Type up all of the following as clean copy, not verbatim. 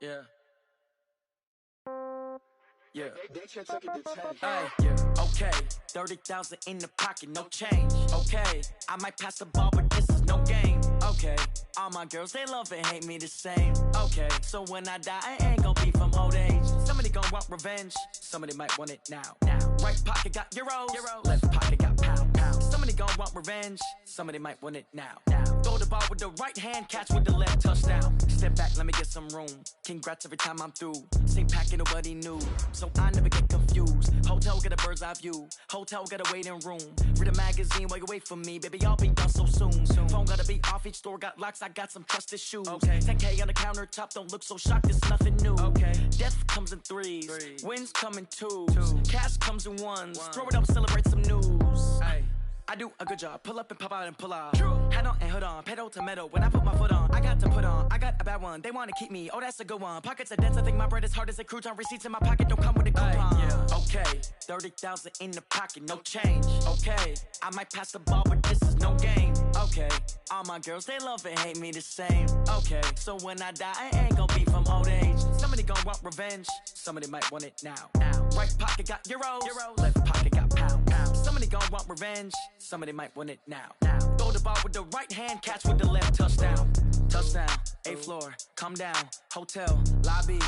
Yeah. Yeah. They should take it to 10. Hey, yeah. Okay. 30,000 in the pocket, no change. Okay. I might pass the ball, but this is no game. Okay. All my girls, they love and hate me the same. Okay. So when I die, I ain't gon' be from old age. Somebody gon' want revenge. Somebody might want it now. Right pocket got euros. Left pocket got pound. Somebody gon' want revenge. Somebody might want it now. Throw the ball with the right hand, catch with the left, touchdown. Step back, let me get some room. Congrats every time I'm through. Same packet, nobody knew, so I never get confused. Hotel get a bird's eye view. Hotel get a waiting room. Read a magazine while you wait for me, baby. I'll be done so soon. Phone gotta be off. Each store got locks. I got some trusted shoes. Okay. 10K on the countertop. Don't look so shocked. It's nothing new. Okay. Death comes in threes. Wins come in twos. Cash comes in ones. Throw it up, celebrate some news. Ay. I do a good job, pull up and pop out and pull out. Hat on and hood on, pedal to metal. When I put my foot on, I got to put on. I got a bad one, they wanna keep me. Oh, that's a good one. Pockets are dense, I think my bread is hard as a crouton. Receipts in my pocket don't come with a coupon. Yeah. Okay, 30,000 in the pocket, no change. Okay, I might pass the ball, but this is no game. Okay, all my girls, they love and hate me the same. Okay, so when I die, I ain't gon' be from old age. Somebody gon' want revenge, somebody might want it now. Right pocket got euros. Left pocket got pound. Somebody gon' want revenge, somebody might want it now. Throw the ball with the right hand, catch with the left, touchdown. Touchdown, 8th floor, come down, hotel, lobby.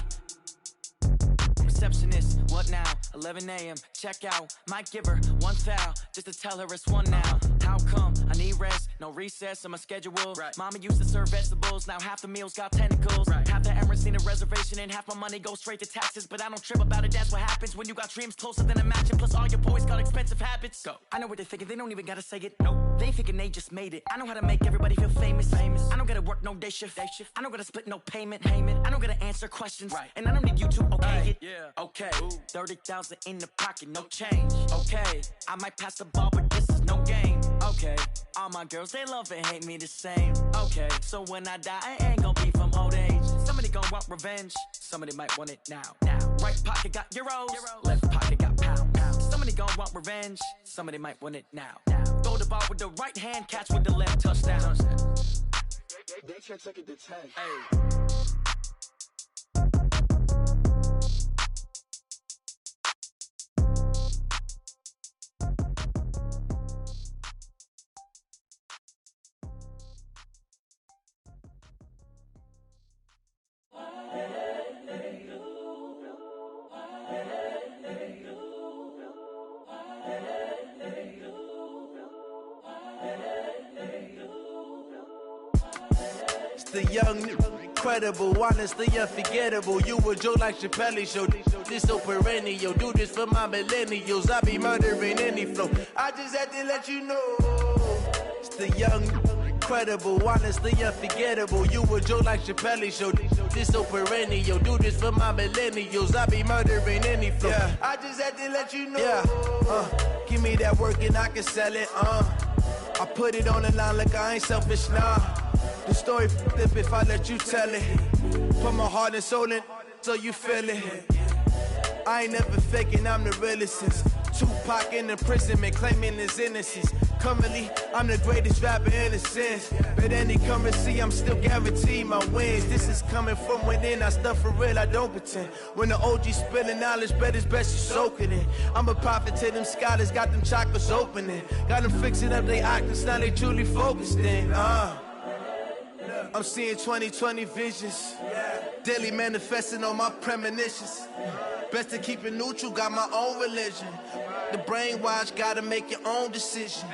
Receptionist, what now? 11 a.m., check out. Might give her one foul, just to tell her it's one now. How come? I need rest, no recess in my schedule. Mama used to serve vegetables, now half the meals got tentacles. Half the Emirates need a reservation and half my money goes straight to taxes. But I don't trip about it, that's what happens when you got dreams closer than a match. And plus all your boys got expensive habits. Go. I know what they're thinking, they don't even gotta say it. Nope. They ain't thinking they just made it. I know how to make everybody feel famous. I don't gotta work no day shift. I don't gotta split no payment. I don't gotta answer questions. And I don't need you to okay it. Okay, 30,000 in the pocket, no change. Okay, I might pass the ball, but this is no game. Okay, all my girls, they love and hate me the same. Okay, so when I die, I ain't gon' be from old age. Somebody gon' want revenge, somebody might want it now. Right pocket got euros. Left pocket got pound. Somebody gon' want revenge, somebody might want it now. Throw the ball with the right hand, catch with the left, touchdown. They should take it to 10. Hey. The young, incredible, honestly unforgettable. You a joke like Chappelle Show. This so perennial. Do this for my millennials. I be murdering any flow. I just had to let you know. It's the young, incredible, honestly unforgettable. You a joke like Chappelle Show. This so perennial. Do this for my millennials. I be murdering any flow. Yeah. I just had to let you know. Yeah. Give me that work and I can sell it. I put it on the line like I ain't selfish, nah. The story flip if I let you tell it. Put my heart and soul in so you feel it. I ain't never faking, I'm the realest since Tupac in imprisonment, claiming his innocence. Currently, I'm the greatest rapper in a sense. But any currency, I'm still guaranteed my wins. This is coming from within, I stuff for real, I don't pretend. When the OG spilling knowledge, bet it's best you soak it in. I'm a prophet to them scholars, got them chakras opening. Got them fixing up they octaves, now they truly focused in. I'm seeing 2020 visions, daily manifesting on my premonitions. Best to keep it neutral, got my own religion. The brainwash, gotta make your own decision.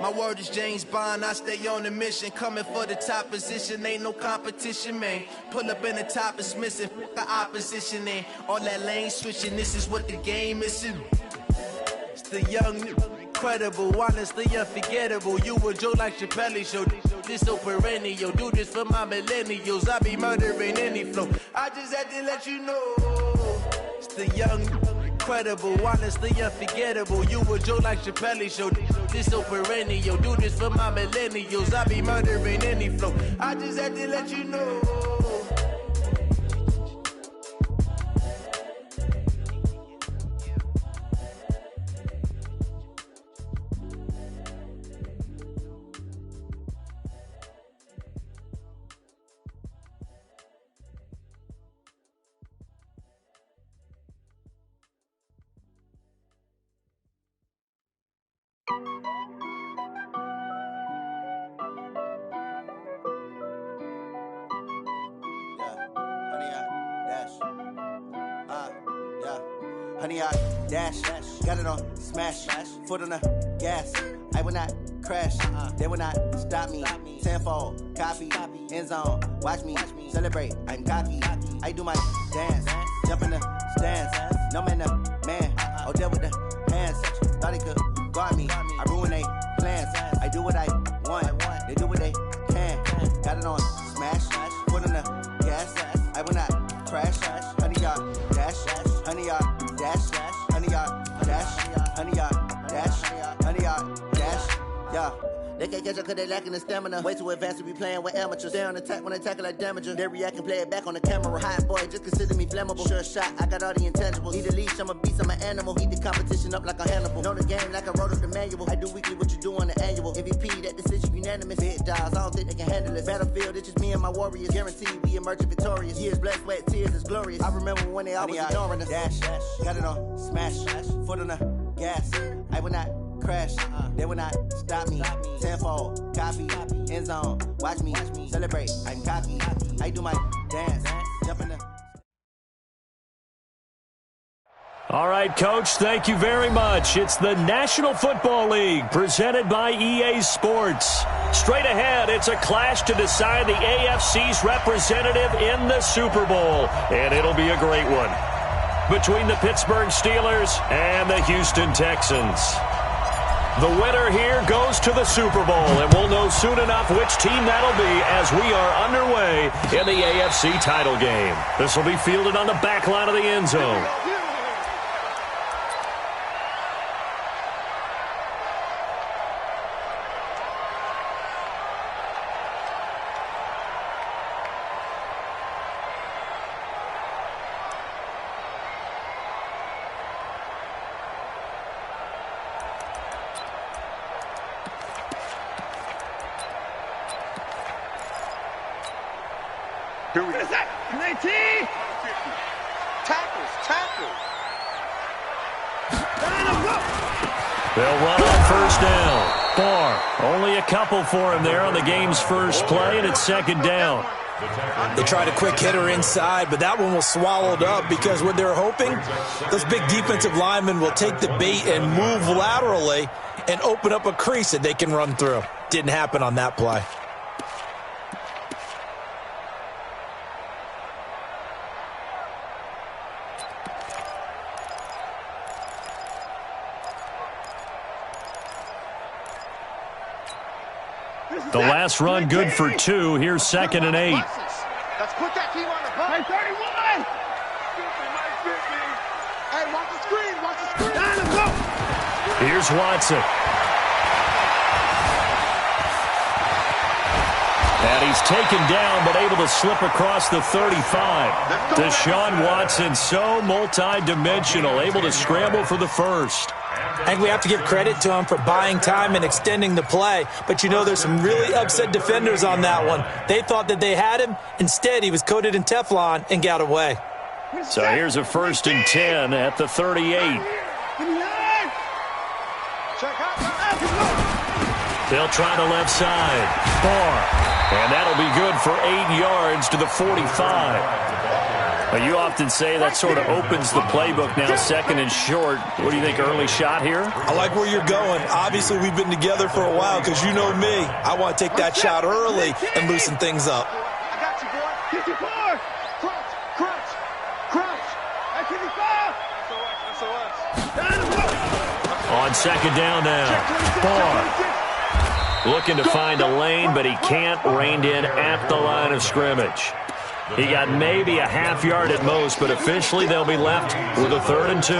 My word is James Bond, I stay on the mission. Coming for the top position, ain't no competition, man. Pull up in the top, it's missing, fuck the opposition, and all that lane switching, this is what the game is. It's the young, incredible, honestly unforgettable. You a joke like Chappelle Show. This so perennial. Do this for my millennials. I be murdering any flow. I just had to let you know. It's the young, incredible, honestly unforgettable. You a joke like Chappelle Show. This so perennial. Do this for my millennials. I be murdering any flow. I just had to let you know. honey, I dash. Got it on smash. Foot on the gas. I will not crash. They will not stop me. Tenfold, copy, end zone. Watch me celebrate. I'm cocky. I do my dance. Jump in the stands. No man, the man. Oh, there with the hands. Thought he could guard me. I ruin they plans. I do what I want. They do what they can. Got it on smash. Foot on the gas. I will not crash. Honey, y'all dash. Honey, y'all dash. Honey, y'all dash. Honey, y'all dash. Honey, y'all dash. Yeah. They can't catch up cause they lacking the stamina. Way too advanced to be playing with amateurs. Stay on attack when they tackle like damager. They react and play it back on the camera. Hot boy, just consider me flammable. Sure shot, I got all the intangibles. Need a leash, I'm a beast, I'm an animal. Eat the competition up like a Hannibal. Know the game like I wrote up the manual. I do weekly what you do on the annual. MVP, that decision unanimous. Big dogs, I don't think they can handle it. Battlefield, it's just me and my warriors. Guaranteed we emerge victorious. Years, blood, sweat, tears, it's glorious. I remember when they always ignoring us. Dash, got it on smash. Foot on the gas. I will not crash. They will not stop me. Tenfold, copy, end zone. Watch me celebrate. I'm cocky. I do my dance. Jump in the. All right, Coach, thank you very much. It's the National Football League presented by EA Sports. Straight ahead, it's a clash to decide the AFC's representative in the Super Bowl, and it'll be a great one. Between the Pittsburgh Steelers and the Houston Texans. The winner here goes to the Super Bowl, and we'll know soon enough which team that'll be as we are underway in the AFC title game. This will be fielded on the back line of the end zone. Here we go. Tackles. They'll run on first down. Barr, only a couple for him there on the game's first play, and it's second down. They tried a quick hitter inside, but that one was swallowed up because what they're hoping, those big defensive linemen will take the bait and move laterally and open up a crease that they can run through. Didn't happen on that play. The last run good for 2. Here's 2nd and 8. Let's put that team on the ball. Hey, 31! Hey, watch the screen. Here's Watson. And he's taken down but able to slip across the 35. Deshaun Watson, so multi-dimensional, able to scramble for the first. I think we have to give credit to him for buying time and extending the play. But, you know, there's some really upset defenders on that one. They thought that they had him. Instead, he was coated in Teflon and got away. So here's a 1st and 10 at the 38. They'll try the left side. Barr. And that'll be good for 8 yards to the 45. You often say that sort of opens the playbook now, 2nd and short. What do you think, early shot here? I like where you're going. Obviously, we've been together for a while because you know me. I want to take that shot early and loosen things up. I got you, boy. 54. Crunch. At 55. On 2nd down now. Barr looking to find a lane, but he can't. Reined in at the line of scrimmage. He got maybe a half yard at most, but officially they'll be left with a 3rd and 2.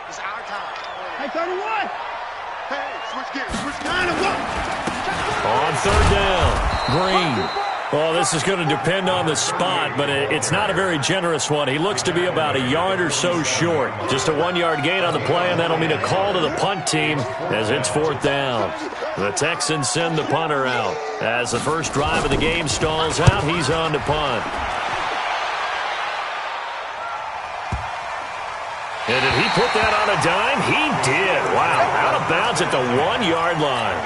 It's our time. Hey, 31. Hey, switch gears. On 3rd down, Green. Well, this is going to depend on the spot, but it's not a very generous one. He looks to be about a yard or so short. Just a 1-yard gain on the play, and that'll mean a call to the punt team as it's 4th down. The Texans send the punter out. As the first drive of the game stalls out, he's on to punt. And did he put that on a dime? He did. Wow, out of bounds at the 1-yard line.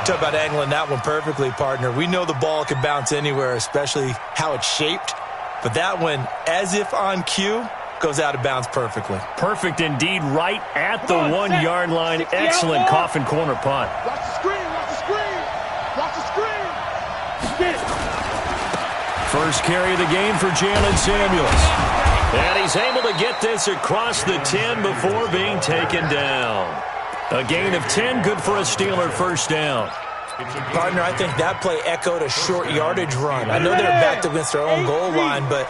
Talk about angling that one perfectly, partner. We know the ball can bounce anywhere, especially how it's shaped. But that one, as if on cue, goes out of bounds perfectly. Perfect indeed, right at the 1-yard line. Excellent coffin corner punt. Watch the screen, watch the screen. Watch the screen. Get it. First carry of the game for Jalen Samuels. And he's able to get this across the 10 before being taken down. A gain of 10, good for a Steeler first down. Partner, I think that play echoed a short yardage run. I know they're backed against their own goal line, but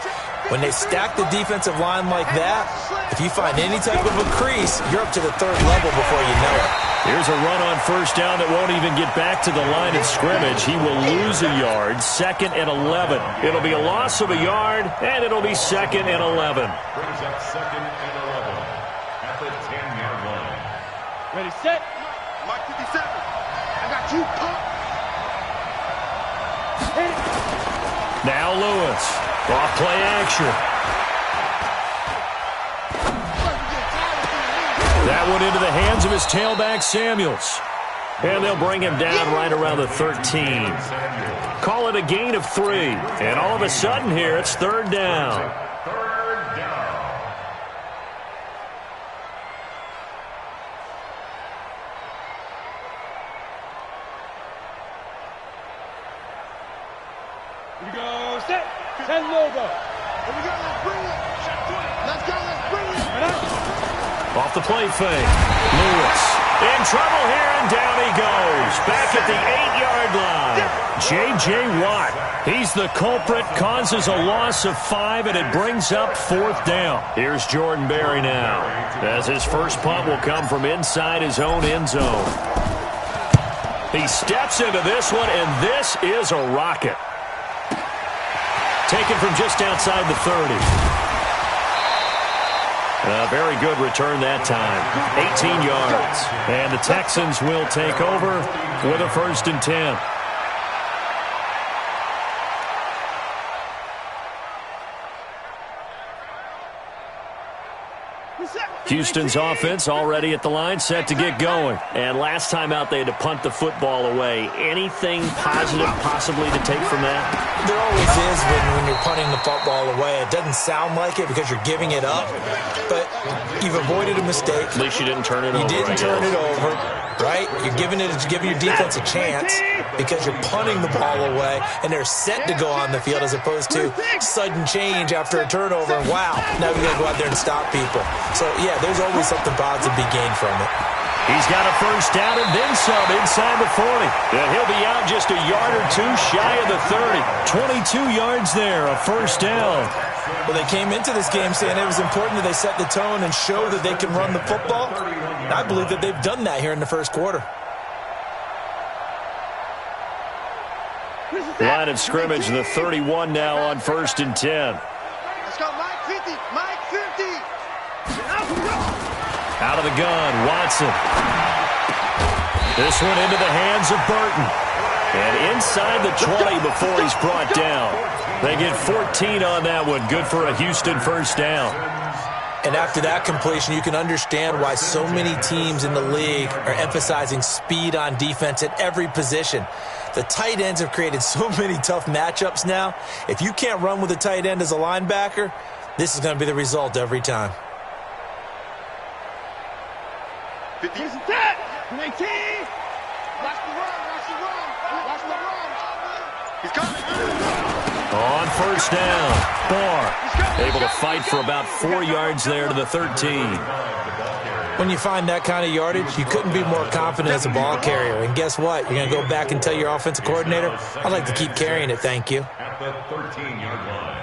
when they stack the defensive line like that, if you find any type of a crease, you're up to the third level before you know it. Here's a run on first down that won't even get back to the line of scrimmage. He will lose a yard, 2nd and 11. It'll be a loss of a yard, and it'll be 2nd and 11. Brings up 2nd and 11 at the 10-yard line. Ready, set. Mike 57. I got you, pump. Now Lewis. Off play action. That one into the hands of his tailback, Samuels. And they'll bring him down right around the 13. Call it a gain of 3. And all of a sudden here, it's 3rd down. Third down. Here we go, set. Set logo. Here we go, let's bring it. Let's go, let's bring it. Off the play fake. Lewis in trouble here, and down he goes. Back at the 8-yard line. J.J. Watt. He's the culprit, causes a loss of 5, and it brings up 4th down. Here's Jordan Berry now, as his first punt will come from inside his own end zone. He steps into this one, and this is a rocket. Taken from just outside the 30. A very good return that time. 18 yards. And the Texans will take over with a 1st and 10. Houston's offense already at the line, set to get going. And last time out, they had to punt the football away. Anything positive possibly to take from that? There always is when you're punting the football away. It doesn't sound like it because you're giving it up, but you've avoided a mistake. At least you didn't turn it over. You didn't turn it over, right? You're giving your defense a chance because you're punting the ball away, and they're set to go on the field as opposed to sudden change after a turnover. And wow, now we got to go out there and stop people. So, yeah, there's always something positive to be gained from it. He's got a first down and then some inside the 40. And he'll be out just a yard or two shy of the 30. 22 yards there, a first down. Well, they came into this game saying it was important that they set the tone and show that they can run the football. And I believe that they've done that here in the first quarter. Line of scrimmage, the 31 now on 1st and 10. Let's go, Mike 50. Mike 50. Out of the gun, Watson. This one into the hands of Burton. And inside the 20 before he's brought down. They get 14 on that one. Good for a Houston first down. And after that completion, you can understand why so many teams in the league are emphasizing speed on defense at every position. The tight ends have created so many tough matchups now. If you can't run with a tight end as a linebacker, this is going to be the result every time. 50. 19. Watch the run. Watch the run. Watch the run. He's coming. On first down, Barr able to fight for about 4 yards there to the 13. When you find that kind of yardage, you couldn't be more confident as a ball carrier. And guess what? You're going to go back and tell your offensive coordinator, I'd like to keep carrying it, thank you. At the 13-yard line.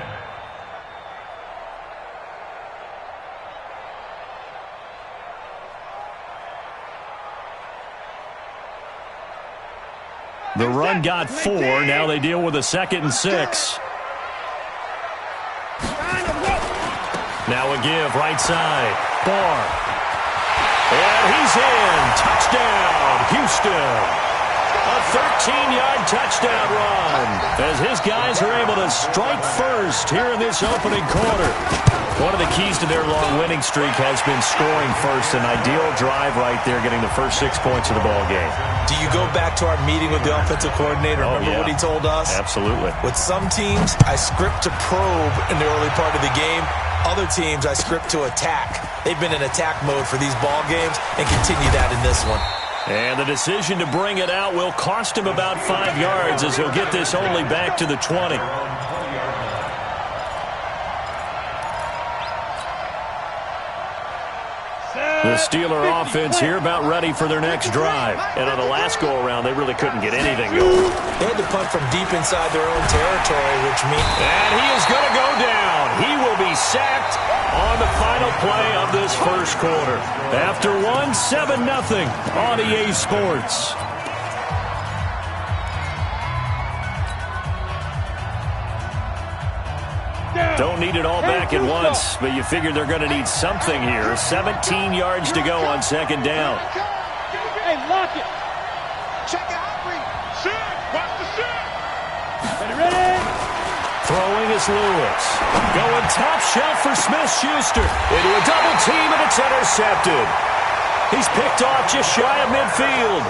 The run got 4. Now they deal with a 2nd and 6. Now a give right side. Barr. And he's in. Touchdown, Houston. A 13-yard touchdown run as his guys are able to strike first here in this opening quarter. One of the keys to their long winning streak has been scoring first. An ideal drive right there, getting the first 6 points of the ball game. Do you go back to our meeting with the offensive coordinator? Remember what he told us? Absolutely. With some teams, I script to probe in the early part of the game. Other teams, I script to attack. They've been in attack mode for these ball games and continue that in this one. And the decision to bring it out will cost him about 5 yards as he'll get this only back to the 20. The Steeler offense here about ready for their next drive. And on the last go-around, they really couldn't get anything going. They had to punt from deep inside their own territory, which means... And he is going to go down. He will be sacked on the final play of this first quarter. After 7-0 on EA Sports. Don't need it all back at once, but you figure they're going to need something here. 17 yards to go on second down. Hey, lock it. Check out. Shoot. Watch the shoot. Ready. Throwing is Lewis. Going top shelf for Smith-Schuster. Into a double team, and it's intercepted. He's picked off just shy of midfield.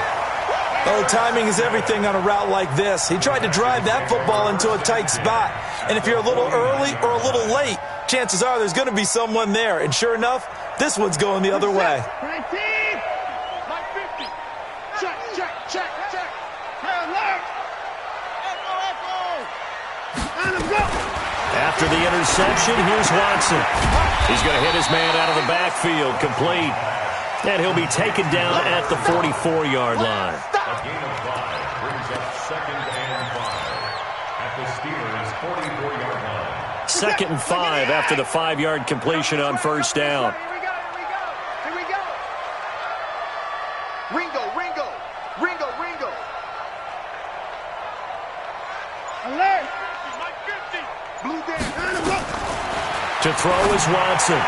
Oh, timing is everything on a route like this. He tried to drive that football into a tight spot. And if you're a little early or a little late, chances are there's going to be someone there. And sure enough, this one's going the other way. 19. Like 50. Check. Hey, alert. Echo. After the interception, here's Watson. He's going to hit his man out of the backfield, complete. And he'll be taken down at the 44-yard line. A gain of 5 brings up 2nd and 5 at the Steelers' 44-yard line. 2nd and 5 after the 5-yard completion on first down. Here we go. Ringo. Alert. Blue down. To throw is Watson.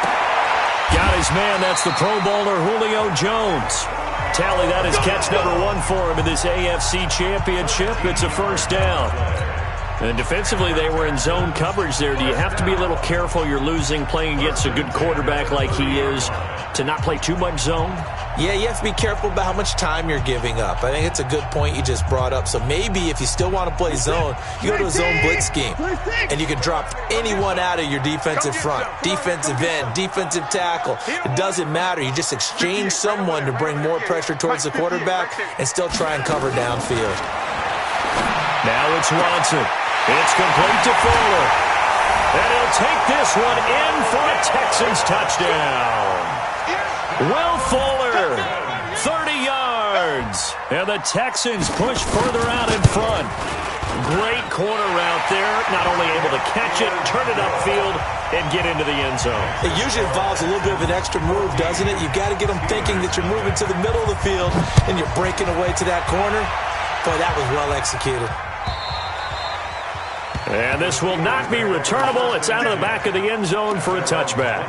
Got his man. That's the Pro Bowler Julio Jones. Tally, that is catch number 1 for him in this AFC Championship. It's a first down. And defensively, they were in zone coverage there. Do you have to be a little careful? You're losing, playing against a good quarterback like he is, to not play too much zone? Yeah, you have to be careful about how much time you're giving up. I think it's a good point you just brought up. So maybe if you still want to play zone, you go to a zone blitz scheme. And you can drop anyone out of your defensive front. Defensive end, defensive tackle. It doesn't matter. You just exchange someone to bring more pressure towards the quarterback and still try and cover downfield. Now it's Watson. It's complete to Fuller. And he'll take this one in for a Texans touchdown. Will Fuller, 30 yards. And the Texans push further out in front. Great corner route there. Not only able to catch it, turn it upfield, and get into the end zone. It usually involves a little bit of an extra move, doesn't it? You've got to get them thinking that you're moving to the middle of the field and you're breaking away to that corner. Boy, that was well executed. And this will not be returnable. It's out of the back of the end zone for a touchback.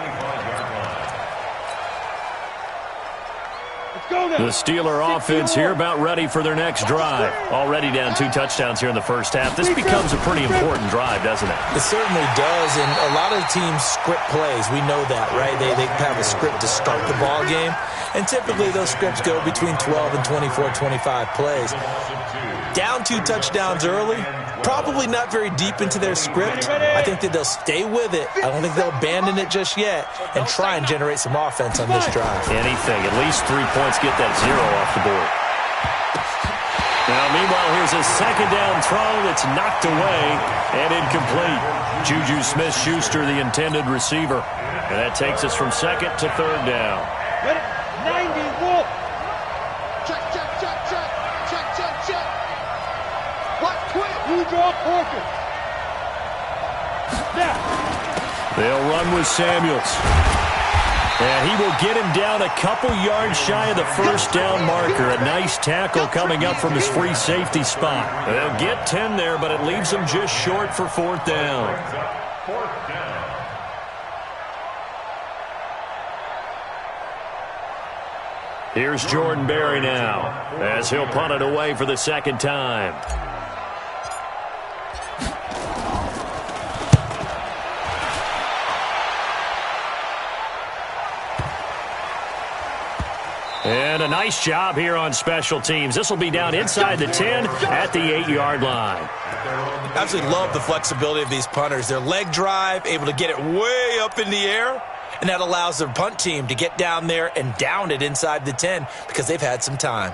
The Steeler offense here about ready for their next drive. Already down 2 touchdowns here in the first half. This becomes a pretty important drive, doesn't it? It certainly does, and a lot of teams script plays. We know that, right? They have a script to start the ball game, and typically those scripts go between 12 and 24, 25 plays. Down 2 touchdowns early, probably not very deep into their script. I think that they'll stay with it. I don't think they'll abandon it just yet and try and generate some offense on this drive. Anything. At least 3 points, get that 0 off the board. Now, meanwhile, here's a second down throw that's knocked away and incomplete. Juju Smith-Schuster, the intended receiver. And that takes us from 2nd to 3rd down. Ready? 90, Wolf. Check. What? Quick. You draw Porter. Now. They'll run with Samuels. And he will get him down a couple yards shy of the first down marker. A nice tackle coming up from his free safety spot. They'll get 10 there, but it leaves them just short for 4th down. 4th down. Here's Jordan Berry now, as he'll punt it away for the second time. And a nice job here on special teams. This will be down inside the 10 at the 8-yard line. Absolutely love the flexibility of these punters. Their leg drive, able to get it way up in the air, and that allows their punt team to get down there and down it inside the 10 because they've had some time.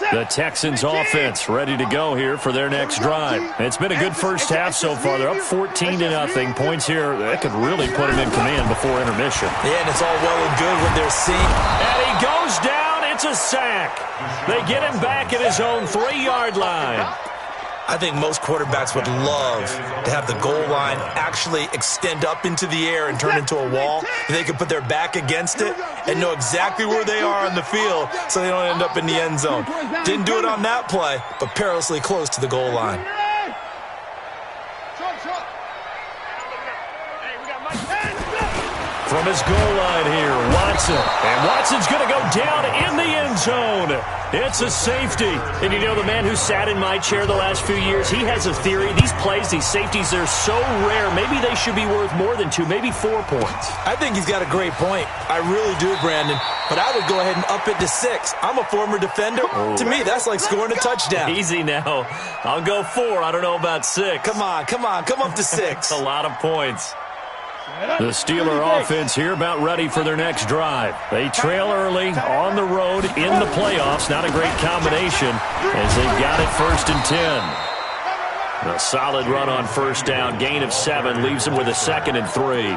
The Texans offense ready to go here for their next drive. It's been a good first half so far. They're up 14-0. Points here that could really put them in command before intermission. Yeah, and it's all well and good when they're seeing. And he goes down. It's a sack. They get him back at his own 3-yard line. I think most quarterbacks would love to have the goal line actually extend up into the air and turn into a wall. They can put their back against it and know exactly where they are on the field so they don't end up in the end zone. Didn't do it on that play, but perilously close to the goal line. From his goal line here, Watson. And Watson's going to go down in the end zone. It's a safety. And you know, the man who sat in my chair the last few years, he has a theory. These plays, these safeties, they're so rare. Maybe they should be worth more than 2, maybe 4 points. I think he's got a great point. I really do, Brandon. But I would go ahead and up it to 6. I'm a former defender. To me, that's like scoring a touchdown. Easy now. I'll go 4. I don't know about 6. Come on. Come up to 6. A lot of points. The Steeler offense here about ready for their next drive. They trail early on the road in the playoffs. Not a great combination as they've got it 1st and 10. A solid run on first down. Gain of 7 leaves them with a 2nd and 3.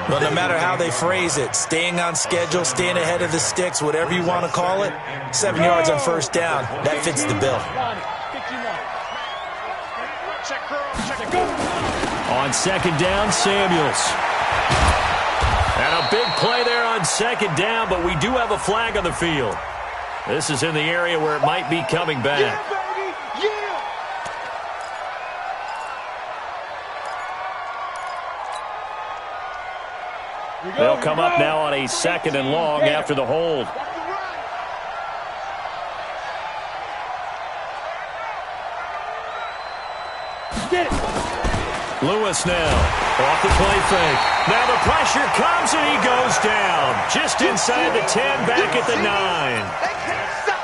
Well, no matter how they phrase it, staying on schedule, staying ahead of the sticks, whatever you want to call it, 7 yards on first down, that fits the bill. On 2nd down, Samuels. And a big play there on 2nd down, but we do have a flag on the field. This is in the area where it might be coming back. They'll come up now on a 2nd and long after the hold. Lewis now, off the play fake. Now the pressure comes and he goes down. Just inside the 10, back at the 9.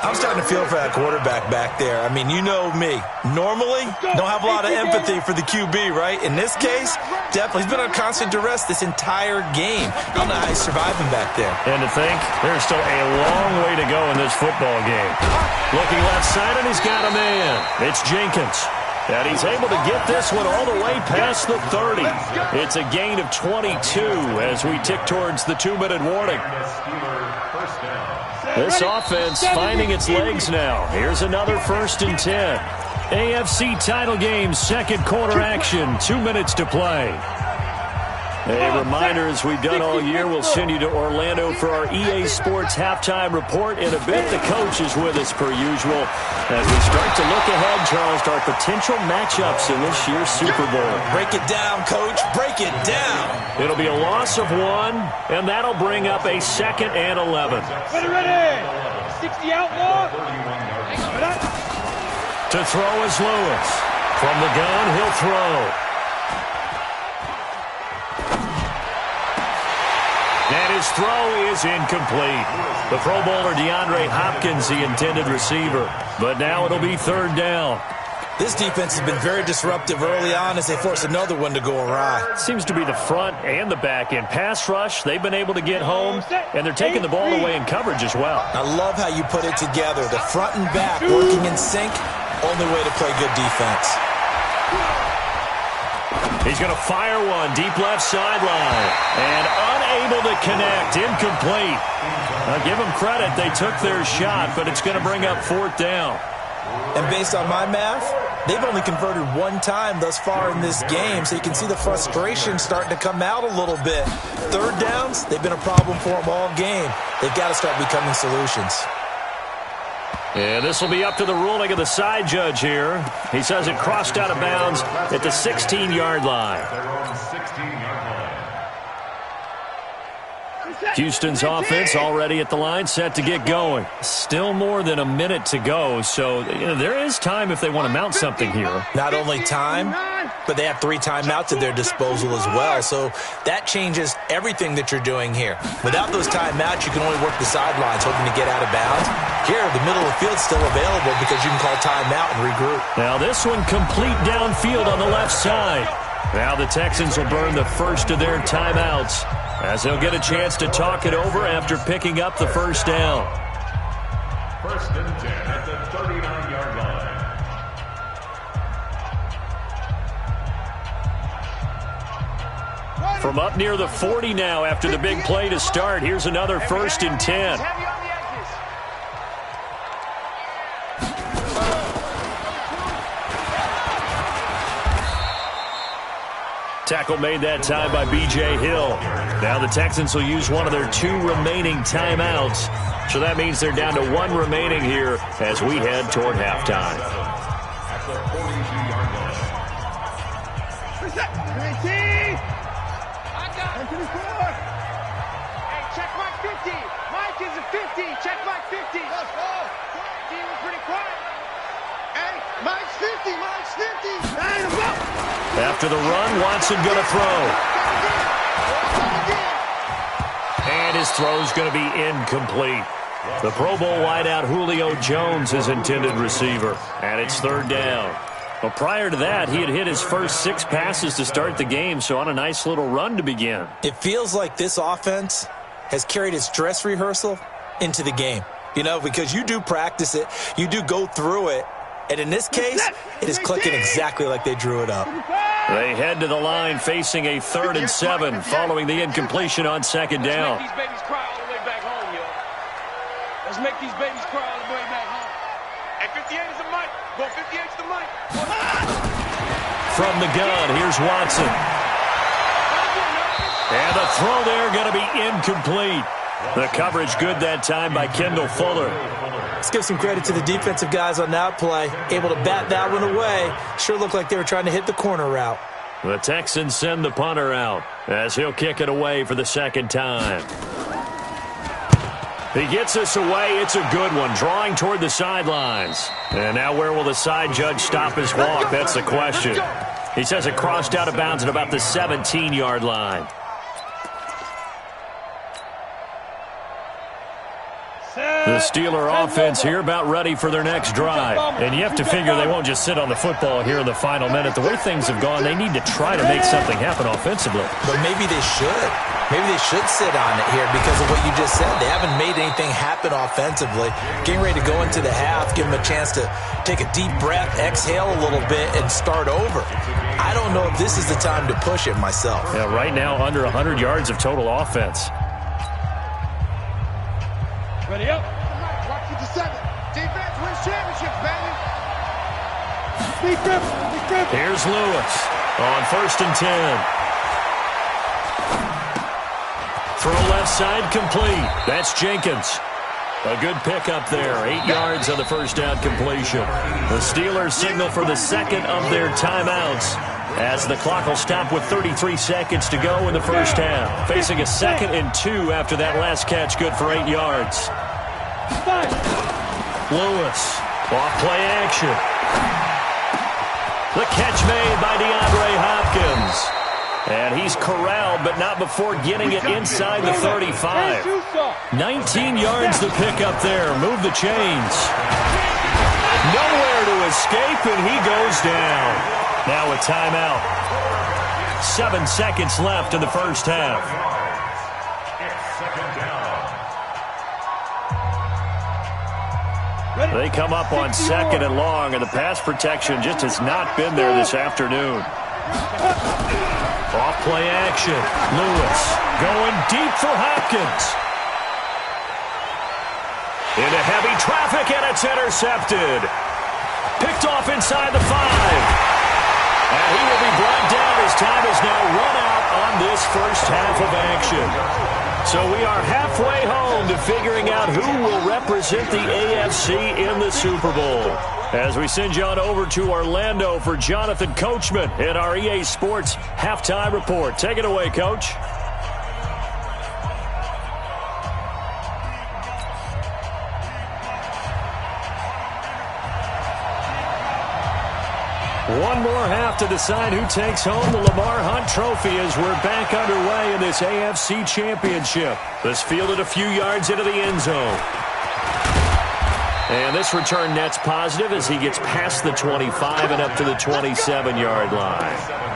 I'm starting to feel for that quarterback back there. I mean, you know me. Normally, don't have a lot of empathy for the QB, right? In this case, definitely. He's been on constant duress this entire game. I don't know how he's surviving back there. And to think, there's still a long way to go in this football game. Looking left side, and he's got a man. It's Jenkins. And he's able to get this one all the way past the 30. It's a gain of 22 as we tick towards the 2-minute warning. This offense finding its legs now. Here's another 1st and 10. AFC title game, 2nd quarter action, 2 minutes to play. A reminder, as we've done all year, we'll send you to Orlando for our EA Sports halftime report. In a bit, the coach is with us per usual as we start to look ahead, Charles, to our potential matchups in this year's Super Bowl. Break it down, Coach. Break it down. It'll be a loss of 1, and that'll bring up a 2nd and 11. Ready. 60 outlaw. To throw is Lewis. From the gun, he'll throw. And his throw is incomplete. The Pro Bowler DeAndre Hopkins, the intended receiver. But now it'll be 3rd down. This defense has been very disruptive early on as they force another one to go awry. Seems to be the front and the back end. Pass rush, they've been able to get home, and they're taking the ball away in coverage as well. I love how you put it together. The front and back working in sync, only way to play good defense. He's going to fire one deep left sideline. And unable to connect. Incomplete. Now, give them credit. They took their shot, but it's going to bring up 4th down. And based on my math, they've only converted 1 time thus far in this game, so you can see the frustration starting to come out a little bit. 3rd downs, they've been a problem for them all game. They've got to start becoming solutions. And this will be up to the ruling of the side judge here. He says it crossed out of bounds at the 16-yard line. Houston's offense already at the line, set to get going. Still more than a minute to go, so there is time if they want to mount something here. Not only time, but they have 3 timeouts at their disposal as well. So that changes everything that you're doing here. Without those timeouts, you can only work the sidelines, hoping to get out of bounds. Here, the middle of the field's still available because you can call timeout and regroup. Now this one complete downfield on the left side. Now the Texans will burn the first of their timeouts as they'll get a chance to talk it over after picking up the first down. 1st and 10 at the 39-yard line. From up near the 40 now after the big play to start. Here's another 1st and 10. Tackle made that time by B.J. Hill. Now the Texans will use one of their 2 remaining timeouts. So that means they're down to 1 remaining here as we head toward halftime. At the 42-yard line. Hey, check Mike 50. Mike is a 50. Check Mike 50. Let's go. Team was pretty quiet. Hey, Mike's 50. Mike's 50. After the run, Watson going to throw. And his throw's going to be incomplete. The Pro Bowl wideout Julio Jones is intended receiver. And it's 3rd down. Well, prior to that, he had hit his first 6 passes to start the game, so on a nice little run to begin. It feels like this offense has carried its dress rehearsal into the game. You know, because you do practice it, you do go through it, and in this case, it is clicking exactly like they drew it up. They head to the line facing a 3rd and 7 following the incompletion on 2nd down. Let's make these babies cry all the way back home, yo. Let's make these babies cry all the way back home. And 58 is the mic. Go 58 is the mic. From the gun, here's Watson. And the throw there going to be incomplete. The coverage good that time by Kendall Fuller. Let's give some credit to the defensive guys on that play. Able to bat that one away. Sure looked like they were trying to hit the corner route. The Texans send the punter out as he'll kick it away for the 2nd time. He gets this away. It's a good one, drawing toward the sidelines. And now where will the side judge stop his walk? That's the question. He says it crossed out of bounds at about the 17-yard line. The Steeler offense here about ready for their next drive. And you have to figure they won't just sit on the football here in the final minute. The way things have gone, they need to try to make something happen offensively. But maybe they should. Maybe they should sit on it here because of what you just said. They haven't made anything happen offensively. Getting ready to go into the half, give them a chance to take a deep breath, exhale a little bit, and start over. I don't know if this is the time to push it myself. Yeah, right now under 100 yards of total offense. Ready up. Watch 57. Defense wins championships, baby. Big grip. Big grip. Here's Lewis on 1st and 10. Throw left side complete. That's Jenkins. A good pickup there. 8 yards on the 1st down completion. The Steelers signal for the 2nd of their timeouts as the clock will stop with 33 seconds to go in the 1st half. Facing a 2nd and 2 after that last catch, good for 8 yards. Lewis, off play action. The catch made by DeAndre Hopkins. And he's corralled, but not before getting it inside the 35. 19 yards to pick up there. Move the chains. Nowhere to escape, and he goes down. Now a timeout. 7 seconds left in the 1st half. They come up on 2nd and long, and the pass protection just has not been there this afternoon. Off play action. Lewis going deep for Hopkins. Into heavy traffic, and it's intercepted. Picked off inside the 5. And he will be brought down as time is now run out on this 1st half of action. So we are halfway home to figuring out who will represent the AFC in the Super Bowl. As we send you on over to Orlando for Jonathan Coachman in our EA Sports Halftime Report. Take it away, Coach. One more half to decide who takes home the Lamar Hunt Trophy as we're back underway in this AFC Championship. This fielded a few yards into the end zone. And this return net's positive as he gets past the 25 and up to the 27-yard line.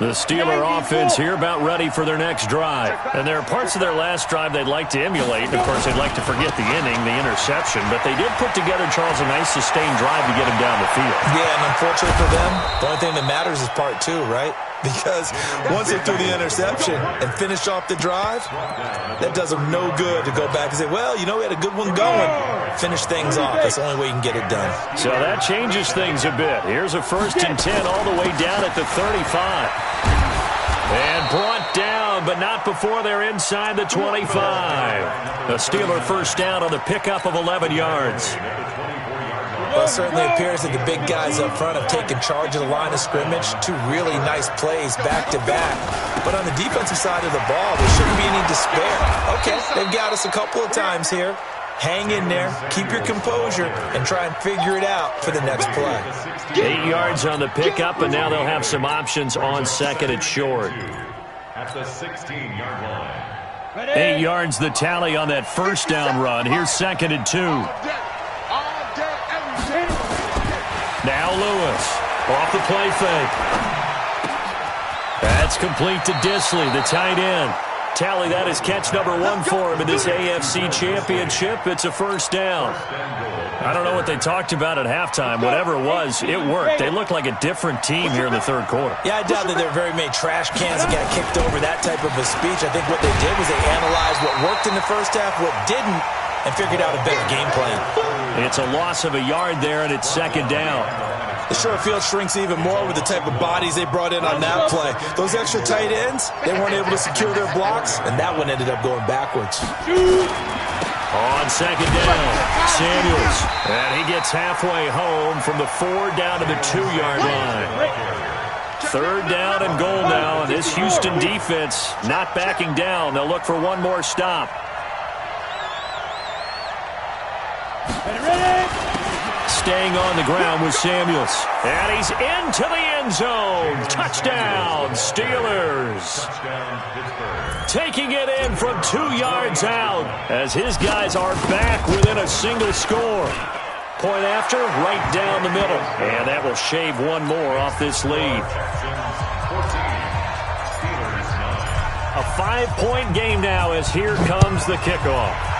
The Steeler offense here about ready for their next drive. And there are parts of their last drive they'd like to emulate. And, of course, they'd like to forget the inning, the interception. But they did put together, Charles, a nice sustained drive to get him down the field. Yeah, and unfortunately for them, the only thing that matters is part two, right? Because once they threw the interception and finished off the drive, that does them no good to go back and say, well, you know, we had a good one going. Finish things off. That's the only way you can get it done. So that changes things a bit. Here's a 1st and 10 all the way down at the 35. And brought down, but not before they're inside the 25. A Steeler first down on the pickup of 11 yards. Well, it certainly appears that the big guys up front have taken charge of the line of scrimmage. Two really nice plays back-to-back. But on the defensive side of the ball, there shouldn't be any despair. Okay, they've got us a couple of times here. Hang in there, keep your composure, and try and figure it out for the next play. 8 yards on the pickup, and now they'll have some options on second and short. At the 16-yard line. 8 yards the tally on that first down run. Here's 2nd and 2. Now Lewis off the play fake. That's complete to Disley, the tight end. Tally, that is catch number 1 for him in this AFC Championship. It's a first down. I don't know what they talked about at halftime. Whatever it was, it worked. They looked like a different team here in the third quarter. Yeah, I doubt that there were very many trash cans that got kicked over, that type of a speech. I think what they did was they analyzed what worked in the first half, what didn't, and figured out a better game plan. It's a loss of a yard there, and it's 2nd down. The short field shrinks even more with the type of bodies they brought in on that play. Those extra tight ends, they weren't able to secure their blocks, and that one ended up going backwards. On 2nd down, Samuels. And he gets halfway home from the 4 down to the 2-yard line. 3rd down and goal now, and this Houston defense not backing down. They'll look for one more stop. Staying on the ground with Samuels. And he's into the end zone. Touchdown, Steelers. Taking it in from 2 yards out as his guys are back within a single score. Point after, right down the middle. And that will shave one more off this lead. A 5-point game now as here comes the kickoff.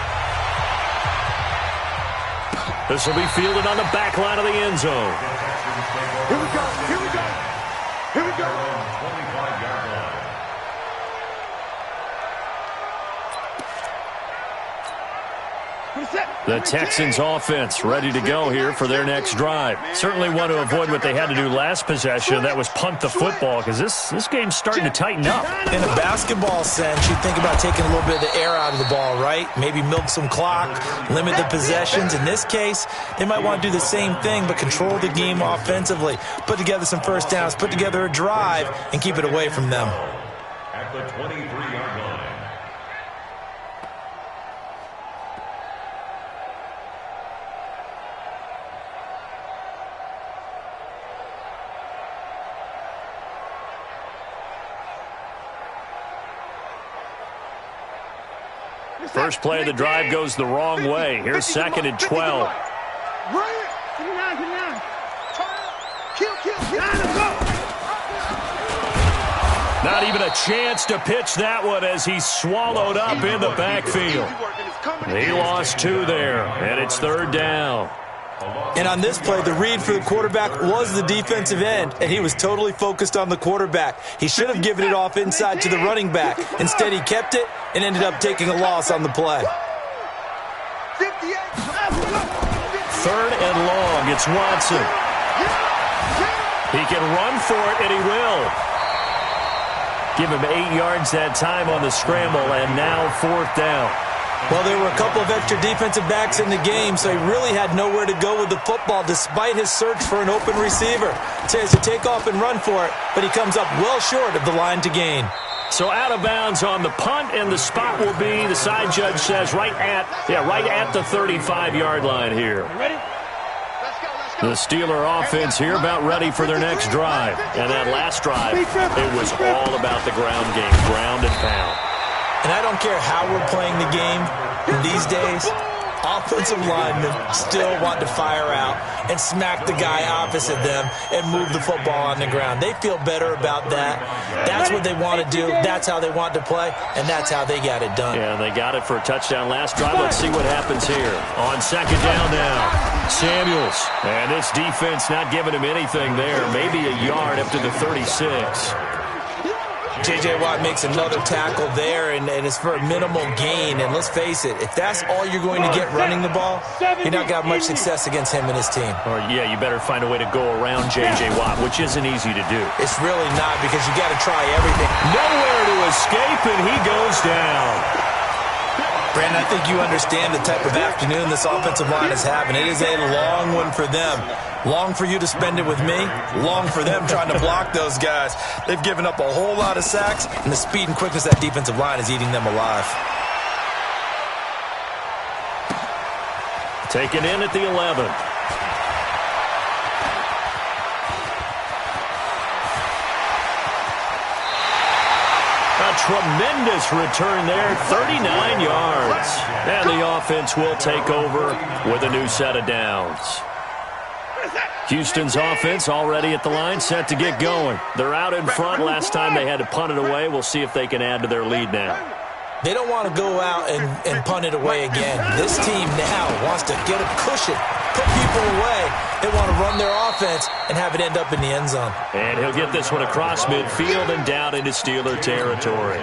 This will be fielded on the back line of the end zone. Here we go, here we go, here we go. 25-yard line. The Texans offense ready to go here for their next drive. Certainly want to avoid what they had to do last possession. That was punt the football because this game's starting to tighten up. In a basketball sense, you think about taking a little bit of the air out of the ball, right? Maybe milk some clock, limit the possessions. In this case, they might want to do the same thing but control the game offensively. Put together some first downs, put together a drive, and keep it away from them. At the 23-yard line. First play of the drive goes the wrong way. Here's 2nd and 12. Not even a chance to pitch that one as he's swallowed up in the backfield. He lost 2 there, and it's 3rd down. And on this play, the read for the quarterback was the defensive end, and he was totally focused on the quarterback. He should have given it off inside to the running back. Instead, he kept it and ended up taking a loss on the play. 3rd and long. It's Watson. He can run for it, and he will. Give him 8 yards that time on the scramble, and now 4th down. Well, there were a couple of extra defensive backs in the game, so he really had nowhere to go with the football despite his search for an open receiver. So he has to take off and run for it, but he comes up well short of the line to gain. So out of bounds on the punt, and the spot will be, the side judge says, right at the 35-yard line here. Ready? The Steeler offense here about ready for their next drive. And that last drive, it was all about the ground game, ground and pound. And I don't care how we're playing the game these days, offensive linemen still want to fire out and smack the guy opposite them and move the football on the ground. They feel better about that. That's what they want to do. That's how they want to play, and that's how they got it done. Yeah, they got it for a touchdown last drive. Let's see what happens here. On second down now, Samuels. And this defense not giving him anything there. Maybe a yard up to the 36. J.J. Watt makes another tackle there, and it's for a minimal gain. And let's face it, if that's all you're going to get running the ball, you're not going to have much success against him and his team. Or, yeah, you better find a way to go around J.J. Watt, which isn't easy to do. It's really not, because you got to try everything. Nowhere to escape, and he goes down. Brandon, I think you understand the type of afternoon this offensive line is having. It is a long one for them. Long for you to spend it with me. Long for them trying to block those guys. They've given up a whole lot of sacks, and the speed and quickness of that defensive line is eating them alive. Taken in at the 11. A tremendous return there, 39 yards. And the offense will take over with a new set of downs. Houston's offense already at the line, set to get going. They're out in front. Last time they had to punt it away. We'll see if they can add to their lead now. They don't want to go out and punt it away again. This team now wants to get a cushion, put people away. They want to run their offense and have it end up in the end zone. And he'll get this one across midfield and down into Steeler territory.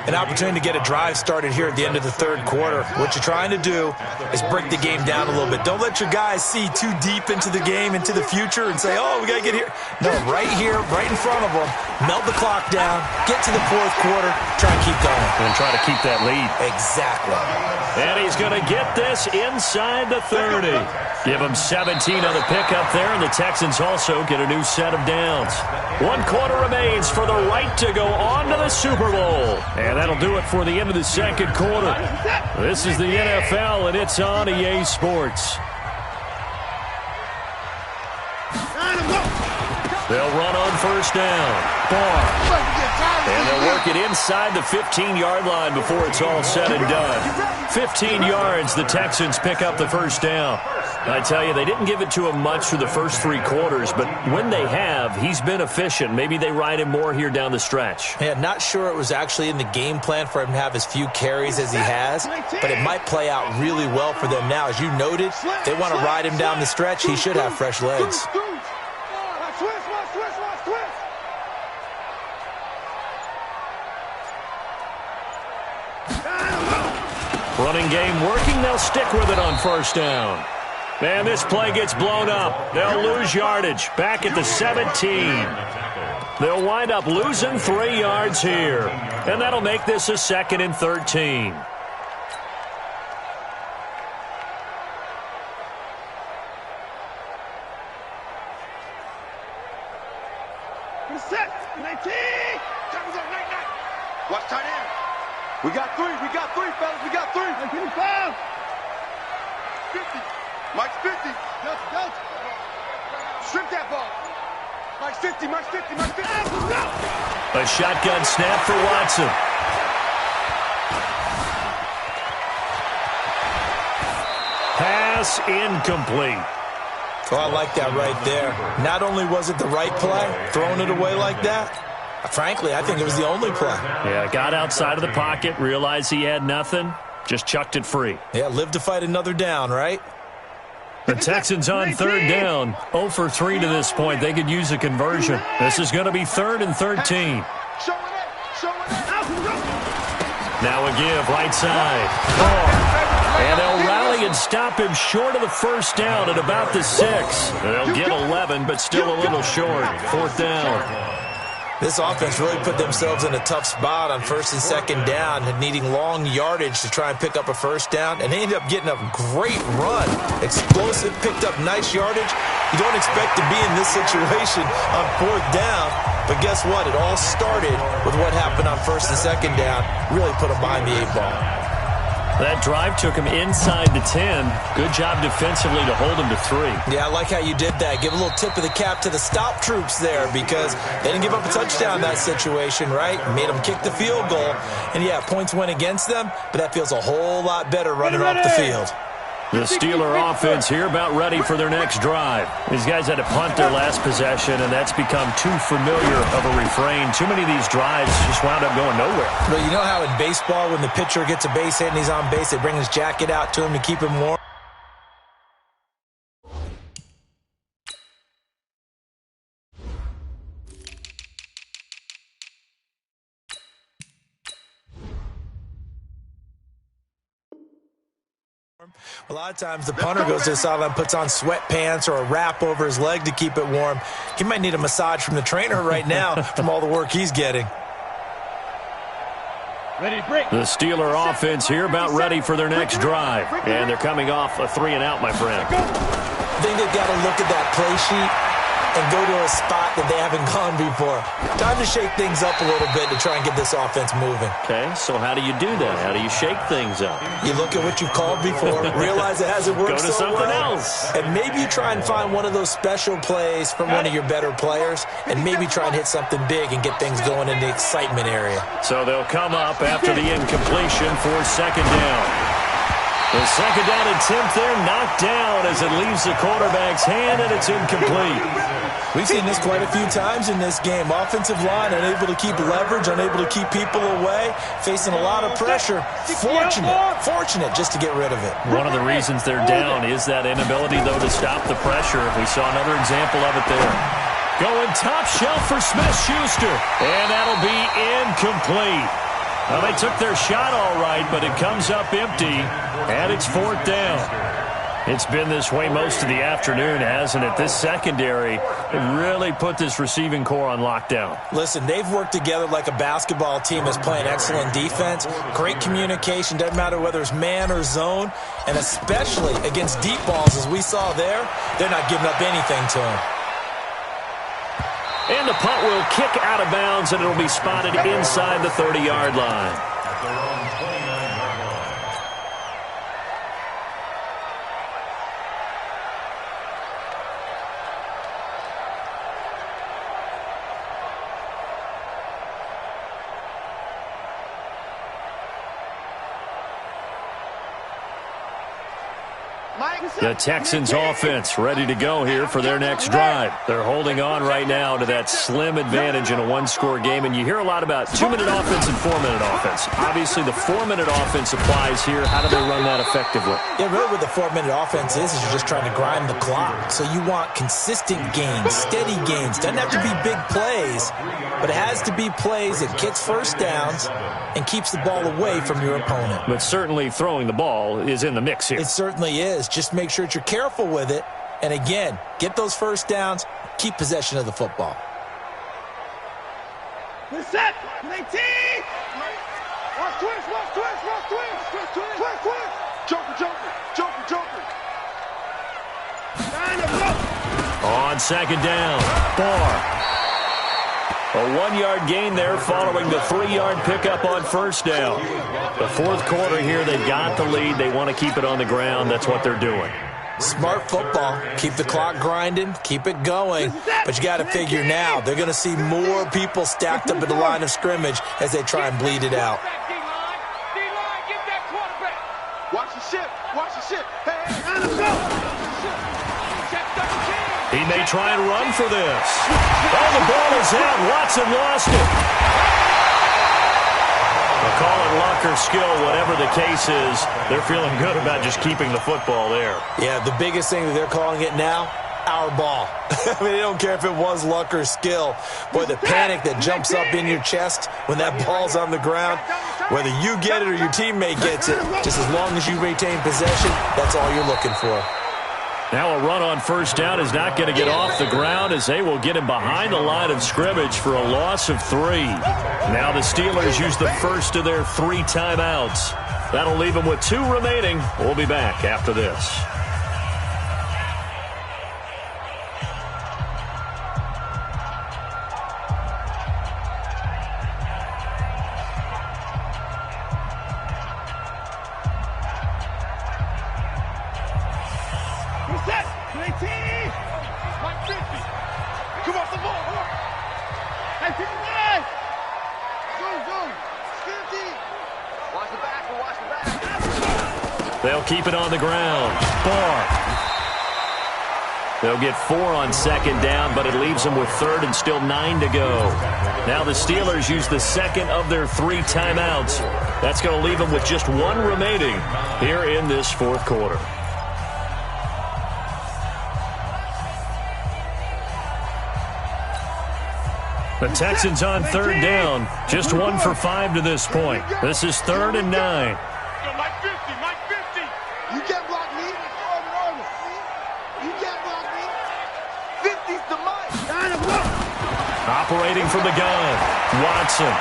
An opportunity to get a drive started here at the end of the third quarter. What you're trying to do is break the game down a little bit. Don't let your guys see too deep into the game, into the future, and say, oh, we got to get here. No, right here, right in front of them, melt the clock down, get to the fourth quarter, try and keep going. And try to keep that lead. Exactly. And he's going to get this inside the 30. Give him 17 on the pickup there, and the Texans also get a new set of downs. 1 quarter remains for the right to go on to the Super Bowl. And that'll do it for the end of the second quarter. This is the NFL, and it's on EA Sports. They'll run on first down. Barr. And they'll work it inside the 15-yard line before it's all said and done. 15 yards, the Texans pick up the first down. I tell you, they didn't give it to him much for the first 3 quarters, but when they have, he's been efficient. Maybe they ride him more here down the stretch. Yeah, not sure it was actually in the game plan for him to have as few carries as he has, but it might play out really well for them now. As you noted, they want to ride him down the stretch. He should have fresh legs. Running game working. They'll stick with it on first down. And this play gets blown up. They'll lose yardage. Back at the 17. They'll wind up losing 3 yards here. And that'll make this a 2nd and 13. Watch tight end. We got 3, fellas, we got 3. 50. Mike's 50. Strip that ball. Mike's 50, Mike's 50, Mike's 50. A shotgun snap for Watson. Pass incomplete. Oh, I like that right there. Not only was it the right play, throwing it away like that, frankly, I think it was the only play. Yeah, got outside of the pocket, realized he had nothing, just chucked it free. Yeah, live to fight another down, right? The Texans on third down, 0 for 3 to this point. They could use a conversion. This is going to be 3rd and 13. Now a give, right side. And they'll rally and stop him short of the first down at about the 6. They'll get 11, but still a little short. 4th down. This offense really put themselves in a tough spot on first and second down, needing long yardage to try and pick up a first down, and they ended up getting a great run. Explosive, picked up nice yardage. You don't expect to be in this situation on fourth down, but guess what? It all started with what happened on first and second down. Really put them behind the 8 ball. That drive took him inside the 10. Good job defensively to hold him to 3. Yeah, I like how you did that. Give a little tip of the cap to the stop troops there because they didn't give up a touchdown in that situation, right? Made them kick the field goal. And, yeah, points went against them, but that feels a whole lot better running off the field. The Steeler offense here about ready for their next drive. These guys had to punt their last possession, and that's become too familiar of a refrain. Too many of these drives just wound up going nowhere. But you know how in baseball when the pitcher gets a base hit and he's on base, they bring his jacket out to him to keep him warm? A lot of times the punter goes to the sideline, puts on sweatpants or a wrap over his leg to keep it warm. He might need a massage from the trainer right now from all the work he's getting. The Steeler offense here about ready for their next drive. And they're coming off a 3-and-out, my friend. I think they've got to look at that play sheet and go to a spot that they haven't gone before. Time to shake things up a little bit to try and get this offense moving. Okay, so how do you do that? How do you shake things up? You look at what you've called before, realize it hasn't worked so well. Go to something else. And maybe you try and find one of those special plays from one of your better players, and maybe try and hit something big and get things going in the excitement area. So they'll come up after the incompletion for second down. The second down attempt there knocked down as it leaves the quarterback's hand, and it's incomplete. We've seen this quite a few times in this game. Offensive line unable to keep leverage, unable to keep people away, facing a lot of pressure. Fortunate just to get rid of it. One of the reasons they're down is that inability, though, to stop the pressure. We saw another example of it there. Going top shelf for Smith-Schuster, and that'll be incomplete. Well, they took their shot all right, but it comes up empty, and it's fourth down. It's been this way most of the afternoon, hasn't it? This secondary really put this receiving core on lockdown. Listen, they've worked together like a basketball team that's playing excellent defense. Great communication, doesn't matter whether it's man or zone, and especially against deep balls, as we saw there, they're not giving up anything to them. And the punt will kick out of bounds, and it'll be spotted inside the 30-yard line. The Texans offense ready to go here for their next drive. They're holding on right now to that slim advantage in a one-score game, and you hear a lot about 2-minute offense and 4-minute offense. Obviously, the 4-minute offense applies here. How do they run that effectively? Yeah, really what the 4-minute offense is you're just trying to grind the clock. So you want consistent gains, steady gains. Doesn't have to be big plays, but it has to be plays that gets first downs and keeps the ball away from your opponent. But certainly throwing the ball is in the mix here. It certainly is. Just make sure that you're careful with it. And again, get those first downs, keep possession of the football. Good set. 19. Watch twist, watch twist, watch twist. Twist, twist, twist, twist. Joker, joker, joker, joker. On second down, Barr. A 1-yard gain there following the 3-yard pickup on first down. The fourth quarter here, they've got the lead. They want to keep it on the ground. That's what they're doing. Smart football. Keep the clock grinding. Keep it going. But you got to figure now, they're going to see more people stacked up at the line of scrimmage as they try and bleed it out. Watch the ship. Watch the ship. Hey, let's go. He may try and run for this. Oh, the ball is out. Watson lost it. They'll call it luck or skill, whatever the case is. They're feeling good about just keeping the football there. Yeah, the biggest thing that they're calling it now, our ball. I mean, they don't care if it was luck or skill. Boy, the panic that jumps up in your chest when that ball's on the ground, whether you get it or your teammate gets it, just as long as you retain possession, that's all you're looking for. Now a run on first down is not going to get off the ground as they will get him behind the line of scrimmage for a loss of 3. Now the Steelers use the first of their 3 timeouts. That'll leave them with 2 remaining. We'll be back after this. They'll keep it on the ground. Barr. They'll get 4 on second down, but it leaves them with 3rd and still 9 to go. Now the Steelers use the second of their 3 timeouts. That's going to leave them with just 1 remaining here in this 4th quarter. The Texans on 3rd down. Just 1 for 5 to this point. This is 3rd and 9. You can't block me. You can't block me. 50's the mic. Operating from the gun. Watson.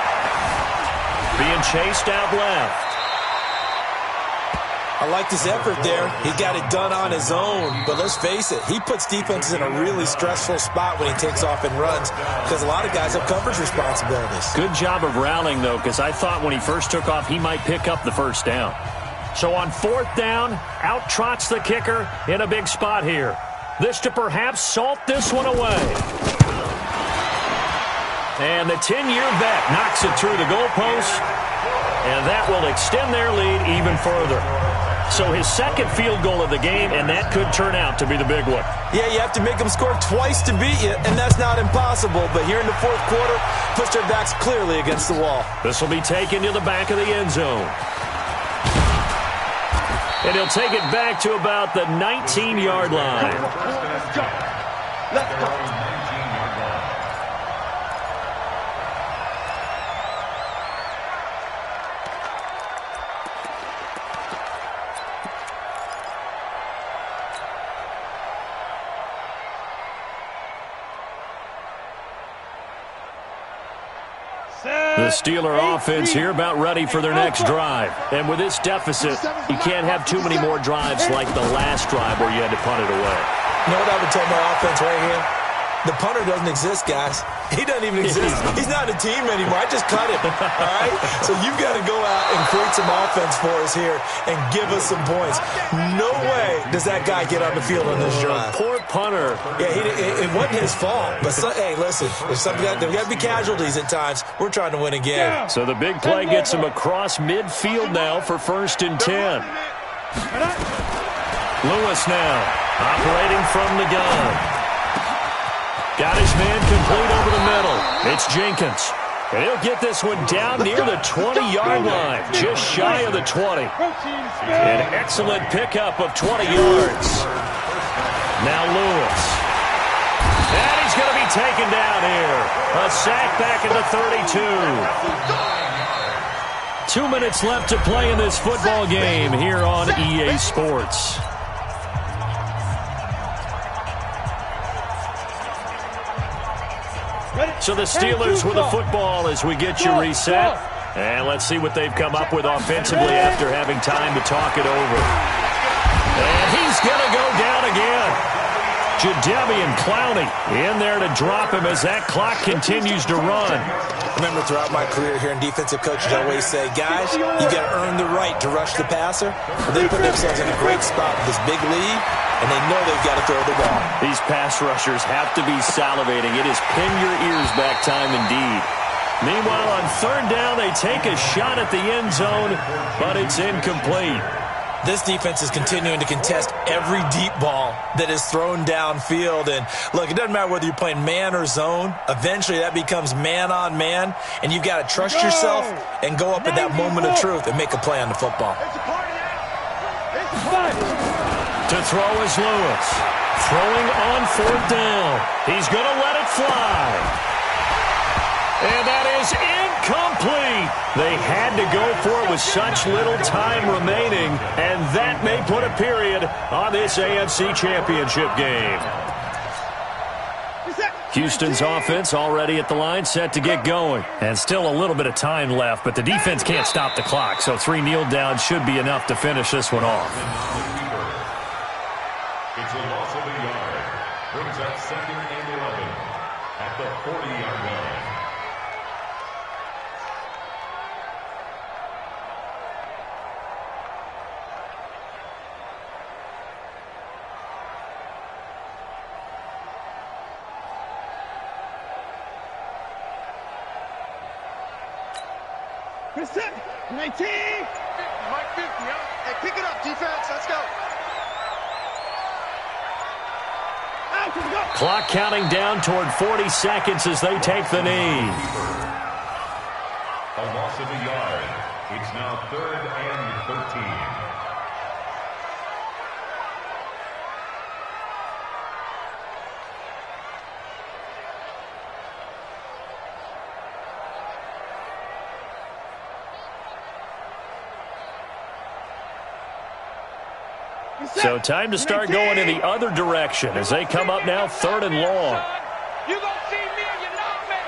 Being chased out left. I liked his effort there. He got it done on his own. But let's face it, he puts defenses in a really stressful spot when he takes off and runs because a lot of guys have coverage responsibilities. Good job of rallying, though, because I thought when he first took off, he might pick up the first down. So on 4th down, out trots the kicker in a big spot here. This to perhaps salt this one away. And the 10-year vet knocks it through the goalpost, and that will extend their lead even further. So his second field goal of the game, and that could turn out to be the big one. Yeah, you have to make them score twice to beat you, and that's not impossible. But here in the 4th quarter, push their backs clearly against the wall. This will be taken to the back of the end zone. And he'll take it back to about the 19-yard line. Let's go. Let's go. The Steeler offense here about ready for their next drive. And with this deficit, you can't have too many more drives like the last drive where you had to punt it away. You know what I would tell my offense right here? The punter doesn't exist, guys. He doesn't even exist. He's not a team anymore. I just cut him, all right? So you've got to go out and create some offense for us here and give us some points. No way does that guy get on the field on this drive. Poor punter. Yeah, it wasn't his fault. But, hey, listen, there's got to be casualties at times. We're trying to win a game. So the big play gets him across midfield now for 1st and 10. Lewis now operating from the gun. Got his man complete over the middle. It's Jenkins. And he'll get this one down near the 20-yard line, just shy of the 20. An excellent pickup of 20 yards. Now Lewis. And he's going to be taken down here. A sack back at the 32. 2 minutes left to play in this football game here on EA Sports. So the Steelers with the football as we get you reset. And let's see what they've come up with offensively after having time to talk it over. And he's going to go down again. Jadeveon Clowney in there to drop him as that clock continues to run. Remember, throughout my career here in defensive coaches, I always say, guys, you got to earn the right to rush the passer. But they put themselves in a great spot with this big lead, and they know they've got to throw the ball. These pass rushers have to be salivating. It is pin your ears back time indeed. Meanwhile, on 3rd down, they take a shot at the end zone, but it's incomplete. This defense is continuing to contest every deep ball that is thrown downfield. And, look, it doesn't matter whether you're playing man or zone. Eventually, that becomes man-on-man, and you've got to trust yourself and go up at that moment of truth and make a play on the football. To throw is Lewis. Throwing on 4th down. He's going to let it fly. And that is complete. They had to go for it with such little time remaining, and that may put a period on this AFC Championship game. Houston's offense already at the line, set to get going. And still a little bit of time left, but the defense can't stop the clock, so 3 kneel downs should be enough to finish this one off. It's a loss of a yard. Brings up 2nd and 11 at the 40-yard line. Reset. 19. Mike 50, huh? Hey, pick it up, defense. Let's go. Out, let's go. Clock counting down toward 40 seconds as they take the knee. A loss of a yard. It's now 3rd and 13. So time to start going in the other direction as they come up now 3rd and long. You gonna see me or you know me?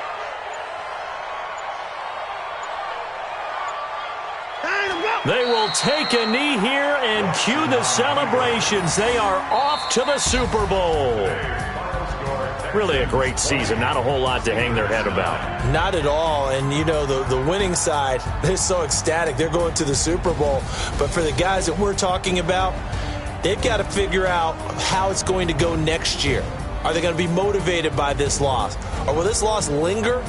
They will take a knee here and cue the celebrations. They are off to the Super Bowl. Really a great season. Not a whole lot to hang their head about. Not at all. And, you know, the winning side, they're so ecstatic. They're going to the Super Bowl. But for the guys that we're talking about, they've got to figure out how it's going to go next year. Are they going to be motivated by this loss? Or will this loss linger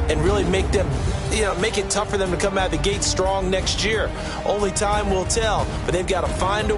and really make them, make it tough for them to come out of the gate strong next year? Only time will tell. But they've got to find a